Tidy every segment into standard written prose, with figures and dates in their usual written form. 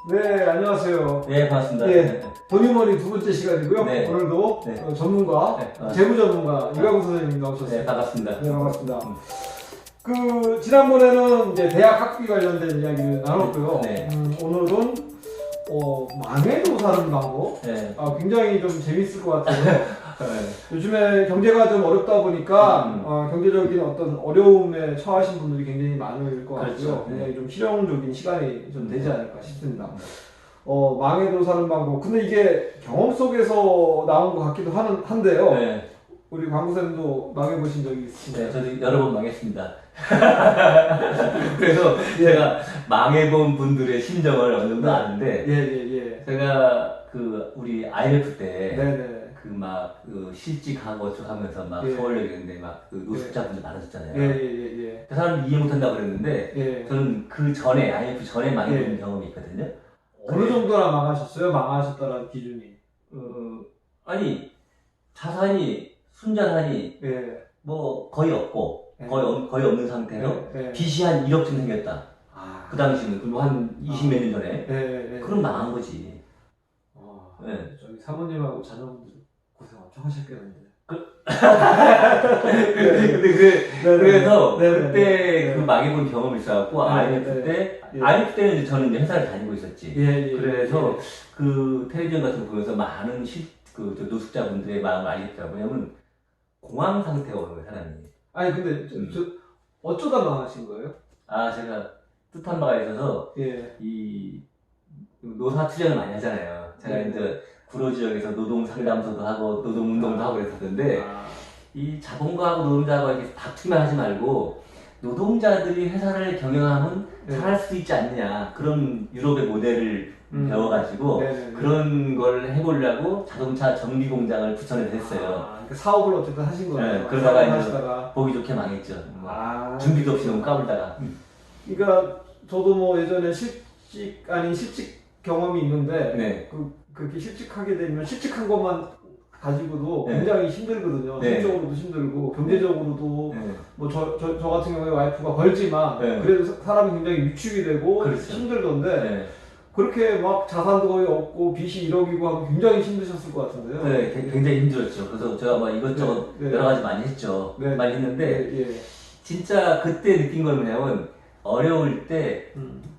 네, 안녕하세요. 네, 반갑습니다. 예, 돈이머니 두 번째 시간이고요. 네. 오늘도 네. 전문가, 네. 재무 전문가 이광우 선생님 나오셨습니다. 네, 반갑습니다. 네, 반갑습니다. 지난번에는 이제 대학 학비 관련된 이야기를 나눴고요. 네. 오늘은 망해도 사는 방법. 네. 굉장히 좀 재밌을 것 같아요. 네. 요즘에 경제가 좀 어렵다 보니까 경제적인 어떤 어려움에 처하신 분들이 굉장히 많을 것 같고요. 그렇죠. 굉장히 좀 실용적인 시간이 좀 되지 않을까 싶습니다. 망해도 사는 방법. 근데 이게 경험 속에서 나온 것 같기도 한데요. 네. 우리 광고사님도 망해보신 적이 있으신가요? 네, 저도 여러 번 망했습니다. 그래서 제가 망해본 분들의 심정을 어느 정도 아는데, 예. 제가 우리 IMF 때, 네네. 실직하고 쭉 하면서 예. 서울역인데 노숙자분들 많으셨잖아요. 예. 그 사람들 이해 못한다고 그랬는데, 예. 저는 그 전에, IMF 전에 망해본 예. 경험이 있거든요. 어느 정도나 망하셨어요? 망하셨다는 기준이. 아니, 자산이, 순자산이 예. 뭐 거의 없고 네. 거의 없는 상태로 네. 빚이 한 1억쯤 생겼다. 그 당시는 그리고 한 20 몇 년 전에 네. 그럼 망한 거지. 네. 저희 사모님하고 자녀분들 고생 엄청 하셨겠는데. 그래서 네. 그때 그 망해본 경험이 있어갖고 네. IMF 때 예. IMF 때는 이제 저는 이제 회사를 다니고 있었지. 예. 그래서 그 텔레비전 같은 거 보면서 많은 저 노숙자분들의 마음을 알겠더라고요. 왜냐면 공황 상태가 오는 거예요, 사람이. 아니 근데 저 어쩌다 망하신 거예요? 제가 뜻한 바가 있어서 예. 이 노사 투쟁을 많이 하잖아요. 제가 이제 구로 지역에서 노동 상담소도 하고 노동 운동도 하고 그랬었는데 이 자본가하고 노동자하고 이렇게 다투기만 하지 말고 노동자들이 회사를 경영하면 잘할 수도 있지 않느냐 그런 유럽의 모델을 배워가지고 그런 걸 해보려고 자동차 정비 공장을 부천에서 했어요. 그러니까 사업을 어쨌든 하신 거예요. 네, 그러다가 이제 하시다가. 보기 좋게 망했죠. 준비도 없이 너무 까불다가. 그러니까 저도 뭐 예전에 실직 아닌 실직 경험이 있는데 네. 그렇게 실직하게 되면 실직한 것만 가지고도 네. 굉장히 힘들거든요. 네. 심적으로도 힘들고 경제적으로도 네. 뭐 저 같은 경우에 와이프가 벌지만 네. 그래도 사람이 굉장히 위축이 되고 그렇죠. 힘들던데 네. 그렇게 막 자산도 거의 없고 빚이 1억이고 하고 굉장히 힘드셨을 것 같은데요. 네, 굉장히 힘들었죠. 그래서 제가 막 이것저것 여러 가지 많이 했죠. 많이 했는데 진짜 그때 느낀 건 뭐냐면 어려울 때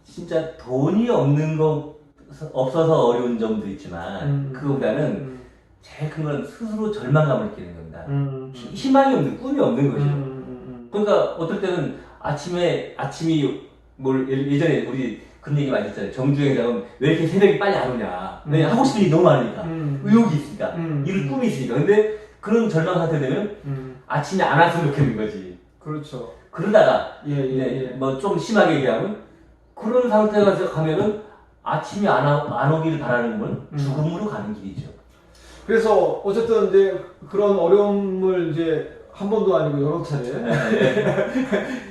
진짜 돈이 없어서 어려운 점도 있지만 그거보다는 제일 큰 건 스스로 절망감을 느끼는 겁니다. 희망이 없는, 꿈이 없는 거죠. 그러니까 어떨 때는 아침이 예전에 우리 그런 얘기 많이 했잖아요. 정주행장은 왜 이렇게 새벽이 빨리 안 오냐. 왜냐 하고 싶은 일이 너무 많으니까. 의욕이 있으니까. 이룰 꿈이 있으니까. 근데 그런 절망 상태 되면 아침에 안 왔으면 좋겠는 거지. 그렇죠. 그러다가 뭐 좀 심하게 얘기하면 그런 상태가 가면은 아침이 안 오기를 바라는 건 죽음으로 가는 길이죠. 그래서 어쨌든 이제 그런 어려움을 이제 한 번도 아니고 여러 차례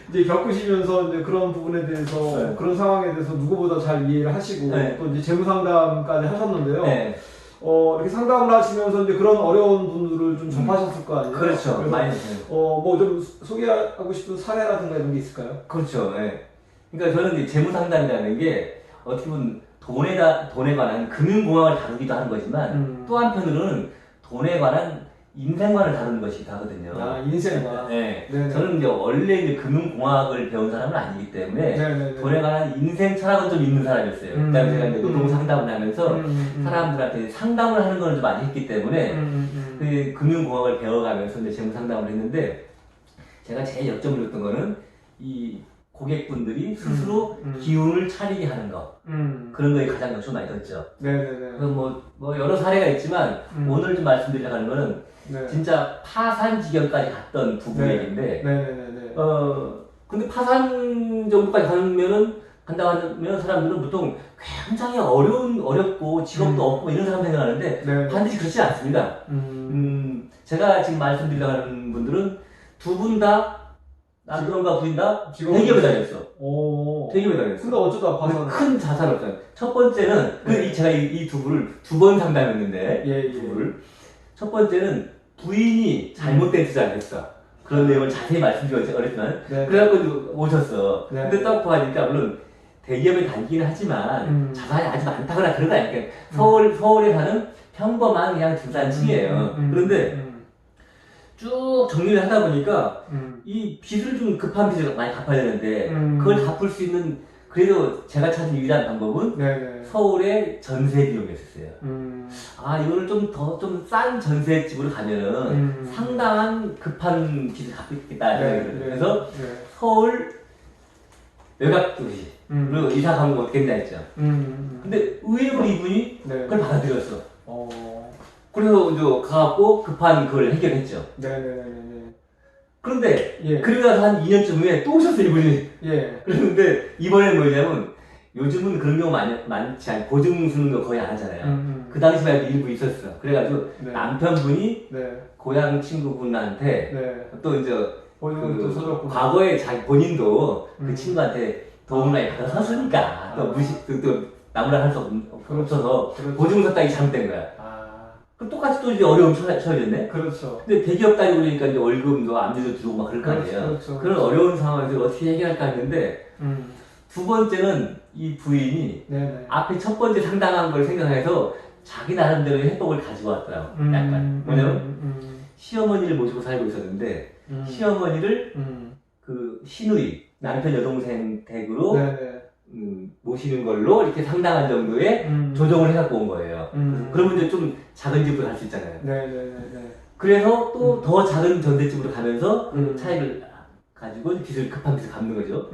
이제 겪으시면서 이제 그런 부분에 대해서 그런 상황에 대해서 누구보다 잘 이해를 하시고 또 이제 재무 상담까지 하셨는데요. 이렇게 상담을 하시면서 이제 그런 어려운 분들을 좀 접하셨을 거 아니에요? 그렇죠. 많이 뭐 좀 소개하고 싶은 사례라든가 이런 게 있을까요? 그렇죠. 그러니까 저는 이제 재무 상담이라는 게 어떻게 보면 돈에 관한 금융공학을 다루기도 하는 거지만 또 한편으로는 돈에 관한 인생관을 다루는 것이기도 하거든요. 인생관. 저는 이제 원래 이제 금융공학을 배운 사람은 아니기 때문에 돈에 관한 인생 철학은 좀 있는 사람이었어요. 그다음에 제가 이제 노동 상담을 하면서 사람들한테 상담을 하는 걸 좀 많이 했기 때문에 그 금융공학을 배워가면서 이제 재무 상담을 했는데 제가 제일 역점을 줬던 거는 이 고객분들이 스스로 기운을 차리게 하는 것 그런 거에 가장 역점 많이 뒀죠. 그래서 뭐 여러 사례가 있지만 오늘 좀 말씀드리려고 하는 거는 진짜 파산 지경까지 갔던 부부 얘기인데 근데 파산 정도까지 간다고 하면 사람들은 보통 굉장히 어렵고 직업도 없고 이런 사람 생각하는데 반드시 그렇지 않습니다. 제가 지금 말씀드리려고 하는 분들은 두 분 다 남편과 부인 다 대기업에 다녔어. 대기업에 다녔어. 근데 어쩌다 파산? 큰 자산 없어요. 첫 번째는 제가 이 두 분을 두 번 상담했는데 부부를 첫 번째는 부인이 잘못된 투자를 했어. 그런 내용을 자세히 말씀드리기 어렵지만 그래갖고 오셨어. 근데 딱 보니까 물론 대기업에 다니기는 하지만 자산이 아주 많다거나 그런 거 아니에요. 그러니까 서울에 사는 평범한 그냥 중산층이에요. 그런데 쭉 정리를 하다 보니까 이 빚을 좀 급한 빚을 많이 갚아야 되는데 그걸 갚을 수 있는 그래도 제가 찾은 유일한 방법은 네네. 서울의 전세 비용이었어요. 아 이거를 좀 더 좀 싼 전세집으로 가면은 상당한 급한 빚을 갚겠다. 그래서 서울 외곽 도시로 이사 가면 어떻겠냐 했죠. 근데 의외로 이분이 그걸 받아들였어. 그래서 이제 가갖고 급한 그걸 해결했죠. 네네네네. 그런데 그러고 나서 한 2년쯤 후에 또 오셨어요 이분이. 그런데 이번에는 뭐냐면 요즘은 그런 경우 많지 않고 보증 쓰는 거 거의 안 하잖아요. 그 당시만 해도 일부 있었어. 그래가지고 남편분이 고향 친구분한테 또 이제 과거에 자기 본인도 그 친구한테 도움을 많이 받아섰으니까 또 또 나무라 할 수 없어서 보증서 따기 잘못된 거야. 그럼 똑같이 또 이제 어려움 처해졌네? 그렇죠. 근데 대기업 다니고 그러니까 이제 월급도 압류도 들어오고 막 그럴 거 아니에요. 그런 어려운 상황에서 어떻게 해결할까 했는데, 두 번째는 이 부인이 앞에 첫 번째 상당한 걸 생각해서 자기 나름대로 해법을 가지고 왔더라고. 약간. 뭐냐면, 시어머니를 모시고 살고 있었는데, 시어머니를 그 시누이, 남편 여동생 댁으로 모시는 걸로 이렇게 상당한 정도의 조정을 해갖고 온 거예요. 그러면 이제 좀 작은 집으로 갈 수 있잖아요. 그래서 또 더 작은 전셋집으로 가면서 그 차익을 가지고 급한 빚을 갚는 거죠.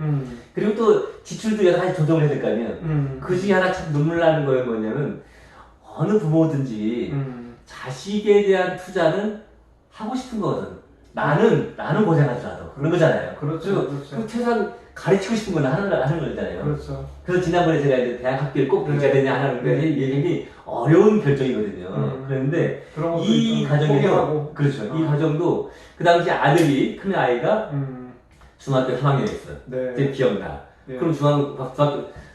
그리고 또 지출도 여러 가지 조정을 해야 될 거 아니에요. 그 중에 하나 참 눈물 나는 거예요. 뭐냐면 어느 부모든지 자식에 대한 투자는 하고 싶은 거거든. 나는 고생하더라도 그런 거잖아요. 그렇죠. 그 최소한 가르치고 싶은 건 하는 거잖아요. 그렇죠. 그래서 지난번에 제가 이제 대학 학비를 꼭 내야 되냐 하는 게 굉장히 어려운 결정이거든요. 그런데 이 가정에도 그렇죠. 이 가정도 그 당시 아들이 큰 아이가 중학교 3학년이었어. 이제 기억나. 그럼 중학교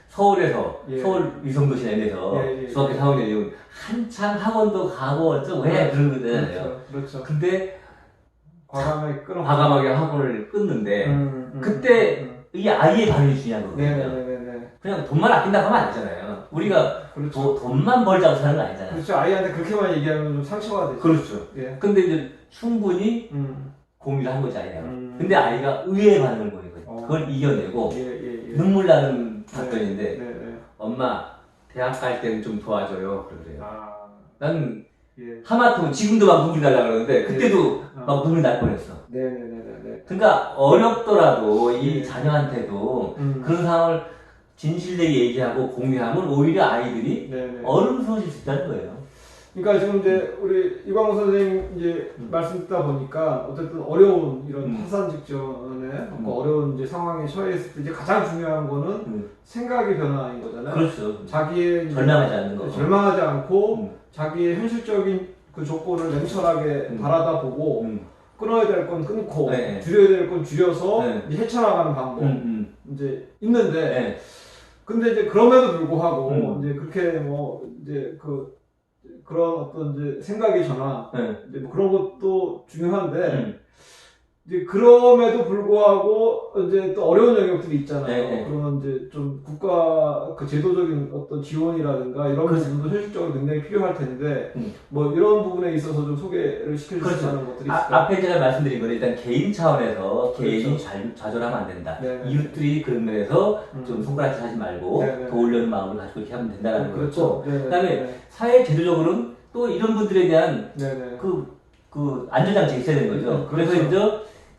서울에서 서울 위성도시 내에서 중학교 3학년이면 한창 학원도 가고 어쩌고 해 그런 거잖아요. 그렇죠. 근데 과감하게 학원을 끊는데 그때 이 아이의 반응이 중요한 거거든요. 그냥 돈만 아낀다고 하면 안 되잖아요. 우리가 돈만 벌자고 사는 거 아니잖아요. 그렇죠. 아이한테 그렇게만 얘기하면 좀 상처가 되죠. 그렇죠. 근데 이제 충분히 고민을 한 거지 아이가. 근데 아이가 의외의 반응을 보이거든요. 그걸 이겨내고 눈물 나는 답변인데 엄마 대학 갈 때는 좀 도와줘요. 그러래요. 난 하마터면 지금도 막 눈물이 날라 그러는데 그때도 막 눈물이 날 뻔했어. 그러니까 어렵더라도 이 자녀한테도 그런 상황을 진실되게 얘기하고 공유하면 오히려 아이들이 어른스러워질 수 있다는 거예요. 그러니까 지금 이제 우리 이광호 선생님 이제 말씀 듣다 보니까 어쨌든 어려운 이런 파산 직전에 어려운 이제 상황에 처해있을 때 이제 가장 중요한 거는 생각의 변화인 거잖아요. 그렇죠. 자기의 절망하지 않는 거. 절망하지 않고 자기의 현실적인 그 조건을 냉철하게 바라다 보고 끊어야 될 건 끊고 줄여야 될 건 줄여서 이제 헤쳐나가는 방법 이제 있는데 근데 이제 그럼에도 불구하고 이제 그렇게 뭐 이제 그런 어떤 이제 생각의 전환 이제 뭐 그런 것도 중요한데 이제 그럼에도 불구하고 이제 또 어려운 영역들이 있잖아요. 그런 이제 좀 국가 그 제도적인 어떤 지원이라든가 이런 부분도 현실적으로 굉장히 필요할 텐데 뭐 이런 부분에 있어서 좀 소개를 시켜줄 수 있는 것들이 있을까요? 앞에 제가 말씀드린 건 일단 개인 차원에서 개인이 좌절하면 안 된다. 이웃들이 그런 면에서 좀 손가락질 하지 말고 도우려는 마음을 가지고 이렇게 하면 된다는 거고. 그다음에 사회 제도적으로는 또 이런 분들에 대한 그 안전장치가 있어야 되는 거죠. 그래서 이제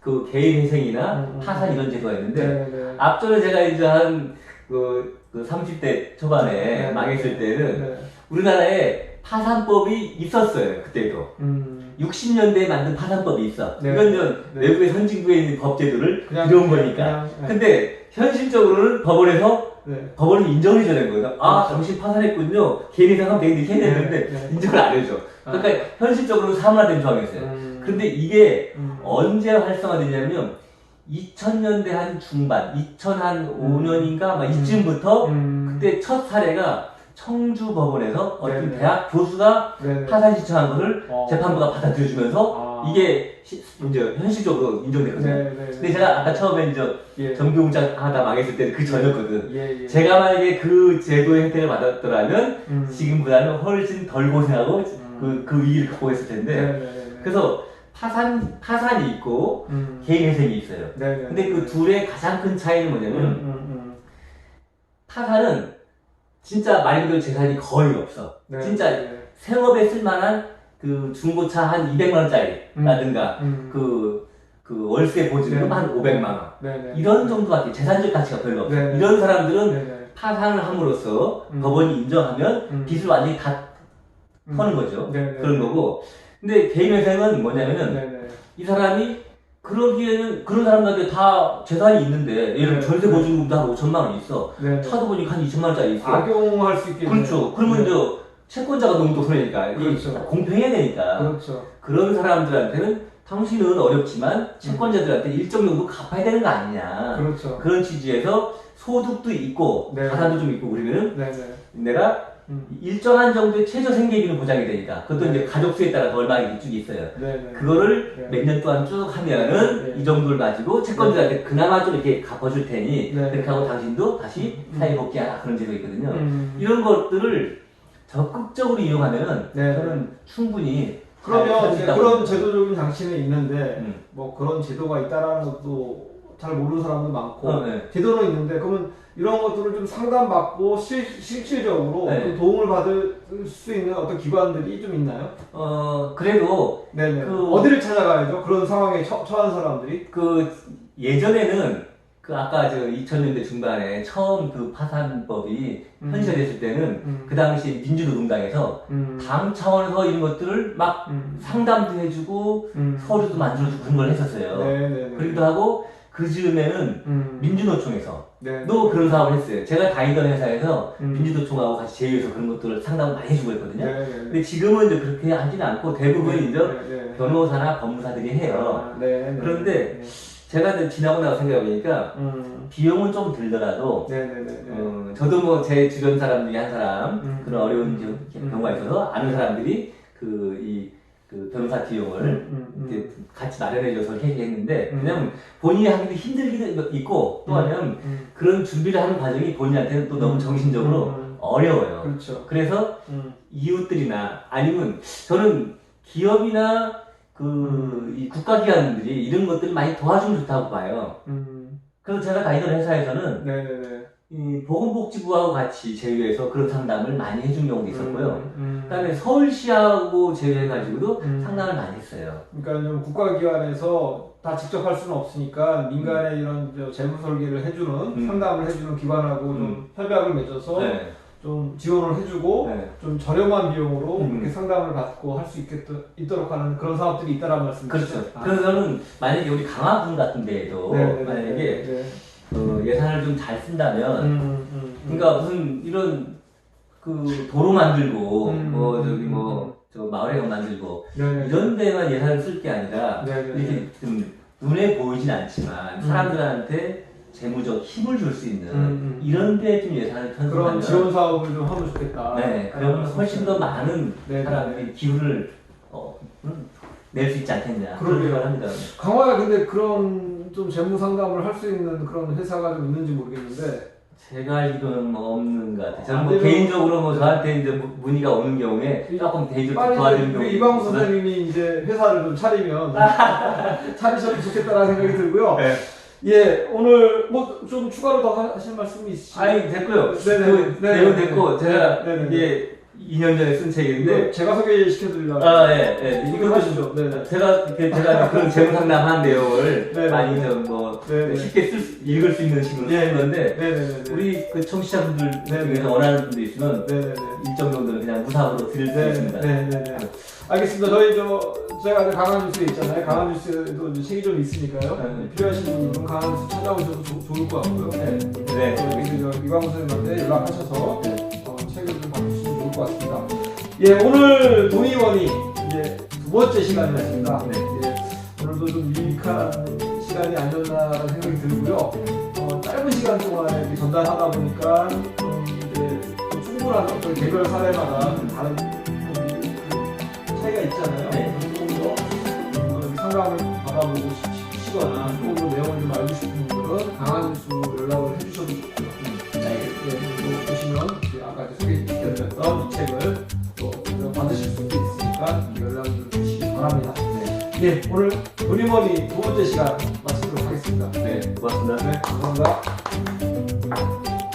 그 개인 회생이나 파산 이런 제도가 있는데 앞전에 제가 이제 한 그 30대 초반에 망했을 때는 우리나라에 파산법이 있었어요. 그때도 60년대에 만든 파산법이 있어. 이건 이제 외국의 선진국에 있는 법제도를 들여온 거니까. 근데 현실적으로는 법원이 인정을 해줘야 되는 거예요. 당신 파산했군요. 개인 회생하면 되겠는데 이렇게 해야 되는데 인정을 안 해줘. 그러니까 현실적으로 사문화된 조항이었어요. 근데 이게 언제 활성화되냐면 2000년대 한 중반, 2005년인가 막 이쯤부터 그때 첫 사례가 청주 법원에서 어떤 네네. 대학 교수가 네네. 파산 신청한 것을 재판부가 받아들여주면서 아. 이게 이제 현실적으로 인정됐거든요. 네네. 근데 제가 아까 처음에 이제 예. 정비공장 하다 망했을 때 그 전이었거든. 예, 예. 제가 만약에 그 제도의 혜택을 받았더라면 지금보다는 훨씬 덜 고생하고 그 위기를 극복했을 텐데. 네네네. 그래서 파산이 있고 개인 회생이 있어요. 네네. 근데 그 둘의 가장 큰 차이는 뭐냐면 파산은 진짜 말 그대로 재산이 거의 없어. 네, 진짜 네. 생업에 쓸만한 그 중고차 한 200만 원짜리라든가 그 월세 보증금 네. 한 500만 원. 네네. 이런 정도밖에 재산적 가치가 별로 없어. 네. 이런 사람들은 네네. 파산을 함으로써 법원이 인정하면 빚을 완전히 다 터는 거죠. 네네. 그런 거고. 근데 개인회생은 뭐냐면은 네네. 이 사람이 그러기에는 그런 사람들한테 다 재산이 있는데 예를 들면 네. 전세 보증금도 한 5천만 원 있어. 네네. 차도 보니까 한 2천만 원짜리 있어. 악용할 수 있게. 그렇죠. 그러면 이제 채권자가 너무 또 손해니까 그렇죠. 공평해야 되니까. 그렇죠. 그런 사람들한테는 당신은 어렵지만 채권자들한테 일정 정도 갚아야 되는 거 아니냐. 그렇죠. 그런 취지에서 소득도 있고 네. 자산도 좀 있고 그러면은 네네. 내가 일정한 정도의 최저 생계비는 보장이 되니까 그것도 네. 이제 가족 수에 따라 얼마 쭉 있어요. 네네. 그거를 네. 몇 년 동안 쭉 하면은 네. 이 정도를 가지고 채권자한테 그나마 좀 이렇게 갚아줄 테니 네. 그렇게 하고 당신도 다시 사회 복귀하라 그런 제도가 있거든요. 이런 이런 것들을 적극적으로 이용하면은 네. 저는 충분히 그러면 이제 있다고 그런 봅니다. 제도적인 장치는 있는데 음. 뭐 그런 제도가 있다라는 것도 잘 모르는 사람도 많고 네. 제도는 있는데 그러면 이런 것들을 좀 상담받고 실질적으로 네. 좀 도움을 받을 수 있는 어떤 기관들이 좀 있나요? 그래도 네네. 그- 어디를 찾아가야죠? 그런 상황에 처한 사람들이? 그 예전에는 그 아까 저 2000년대 중반에 처음 그 파산법이 현실화됐을 때는 그 당시 민주노동당에서 당 차원에서 이런 것들을 막 상담도 해주고 서류도 만들어주고 그런 걸 했었어요. 네네네. 그러기도 하고 그 즈음에는 민주노총에서 네. 또 그런 사업을 했어요. 제가 다니던 회사에서 민주노총하고 같이 제휴해서 그런 것들을 상담을 많이 해주고 했거든요. 네네네. 근데 지금은 이제 그렇게 하지는 않고 대부분 이제 네네. 변호사나 법무사들이 해요. 아, 네네. 그런데 제가 이제 지나고 나서 생각해보니까 비용은 좀 들더라도 네네네. 저도 뭐 제 주변 사람 중에 한 사람 그런 어려운 경우가 있어서 아는 사람들이 그 변호사 비용을 이제 같이 마련해줘서 이렇게 했는데 왜냐면 본인이 하기도 힘들기도 있고 또 하면 그런 준비를 하는 과정이 본인한테는 또 너무 정신적으로 어려워요. 그렇죠. 그래서 이웃들이나 아니면 저는 기업이나 이 국가기관들이 이런 것들을 많이 도와주면 좋다고 봐요. 그래서 제가 다니던 회사에서는 네네네. 이 보건복지부하고 같이 제휴해서 그런 상담을 많이 해준 경우도 있었고요. 그다음에 서울시하고 제휴해가지고도 상담을 많이 했어요. 그러니까 좀 국가기관에서 다 직접 할 수는 없으니까 민간의 이런 재무 설계를 해주는 상담을 해주는 기관하고 좀 협약을 맺어서 네. 좀 지원을 해주고 네. 좀 저렴한 비용으로 그렇게 상담을 받고 할 수 있도록 하는 그런 사업들이 있다는 말씀이시죠? 그렇죠. 아. 그래서 저는 만약에 우리 강화군 같은 데에도 네네네. 만약에 네. 예산을 좀 잘 쓴다면 그러니까 무슨 이런 그 도로 만들고 저 마을회관 만들고 네네. 이런 데만 예산을 쓸 게 아니라 네네. 이렇게 좀 눈에 보이진 않지만 사람들한테 재무적 힘을 줄 수 있는 이런 데 좀 예산을 그런 편성하면 지원 사업을 좀 하면 좋겠다. 네, 그러면 훨씬 더 많은 네네. 사람들이 기운을 낼 수 있지 않겠냐 그런 그러게요. 생각을 합니다. 강화에 근데 그런 좀 재무 상담을 할 수 있는 그런 회사가 좀 있는지 모르겠는데 제가 알기로는 뭐 없는 것 같아요. 저는 뭐 안 되면- 개인적으로 뭐 저한테 이제 문의가 오는 경우에 조금 대의적으로 빨리 도와드리는 우리 경우 이광수 선생님이 이제 회사를 좀 차리면 차리셔도 좋겠다라는 생각이 들고요. 네. 예, 오늘 뭐 좀 추가로 더 하실 말씀이 있으시죠? 아니 됐고요. 네네. 그 네네. 내용 됐고 제가 네네. 이게 2년 전에 쓴 책인데 이거 제가 소개시켜드리려고. 이것도 하시죠. 네네. 제가 그런 재무 상담한 내용을 네네. 많이 좀 네네. 쉽게 읽을 수 있는 식으로 네. 쓴 건데 네네네. 우리 그 청취자분들 네네. 중에서 원하는 분들 있으면 네네네. 일정 정도는 그냥 무상으로 드릴 수 있습니다. 네네네. 알겠습니다. 저희 제가 강한뉴스에 있잖아요. 강한뉴스에도 이제 책이 좀 있으니까요. 네. 필요하신 분은 강한뉴스 찾아오셔도 좋을 것 같고요. 네. 네. 우리 이광수 선생님한테 연락하셔서 책을 좀 받으시면 좋을 것 같습니다. 예, 오늘 돈이원이 이제 두 번째 시간이었습니다. 네. 예, 오늘도 좀 유익한 시간이 아니었나라는 생각이 들고요. 짧은 시간 동안에 이렇게 전달하다 보니까 좀 이제 또 충분히 충분한 어떤 개별 사례마다 좀 다른 그 차이가 있잖아요. 네. 조금 더 상담을 받아보고 싶으시거나 조금 더 내용을 좀 알고 싶은 분들은 강한수 연락을 해주셔도 좋고요. 또 보시면 아까 소개해드렸던 이 책을 또 받으실 수도 있으니까 연락을 주시기 바랍니다. 예, 오늘 우리머니 두 번째 시간 마치도록 하겠습니다. 네, 고맙습니다. 네, 감사합니다.